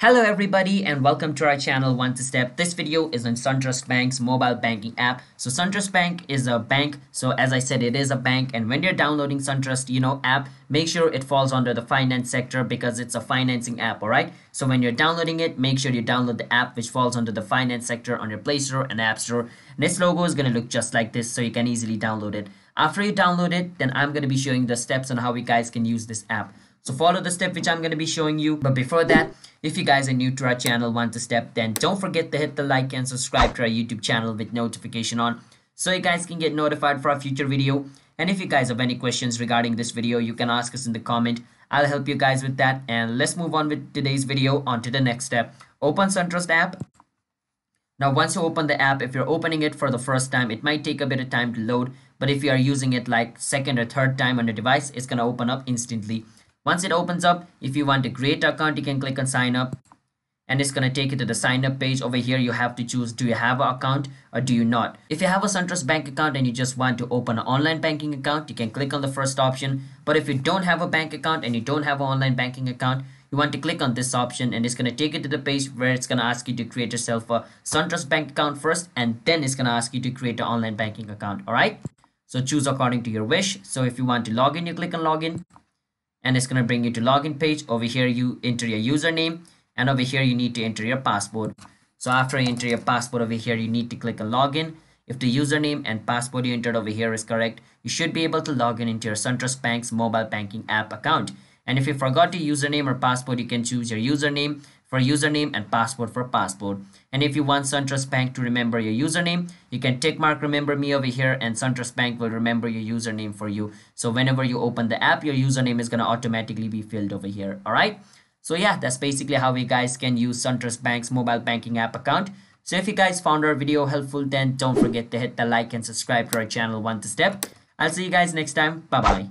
Hello everybody and welcome to our channel One to Step. This video is on Suntrust Bank's mobile banking app. So Suntrust Bank is a bank. So as I said, it is a bank, and when you're downloading Suntrust, app, make sure it falls under the finance sector because it's a financing app, all right? So when you're downloading it, make sure you download the app which falls under the finance sector on your Play Store and App Store. And its logo is going to look just like this, so you can easily download it. After you download it, then I'm going to be showing the steps on how you guys can use this app. So follow the step which I'm going to be showing you. But before that, if you guys are new to our channel One to Step, then don't forget to hit the like and subscribe to our YouTube channel with notification on, so you guys can get notified for our future video. And if you guys have any questions regarding this video, you can ask us in the comment. I'll help you guys with that. And let's move on with today's video on to the next step. Open Suntrust app. Now once you open the app, if you're opening it for the first time, it might take a bit of time to load. But if you are using it like second or third time on the device, it's going to open up instantly. Once it opens up, if you want to create an account, you can click on sign up, and it's going to take you to the sign up page. Over here you have to choose, do you have an account or do you not? If you have a Suntrust bank account and you just want to open an online banking account, you can click on the first option. But if you don't have a bank account and you don't have an online banking account, you want to click on this option, and it's going to take you to the page where it's going to ask you to create yourself a Suntrust bank account first, and then it's going to ask you to create an online banking account. All right, so choose according to your wish. So if you want to log in, you click on login, and it's going to bring you to login page. Over here you enter your username, and over here you need to enter your password. So after you enter your password, over here you need to click on login. If the username and password you entered over here is correct, you should be able to log in into your Suntrust Bank's mobile banking app account. And if you forgot your username or password, you can choose your username for username and password for password. And if you want Suntrust Bank to remember your username, you can tick mark remember me over here, and Suntrust Bank will remember your username for you. So whenever you open the app, your username is going to automatically be filled over here. All right. So yeah, that's basically how you guys can use Suntrust Bank's mobile banking app account. So if you guys found our video helpful, then don't forget to hit the like and subscribe to our channel One to Step. I'll see you guys next time. Bye bye.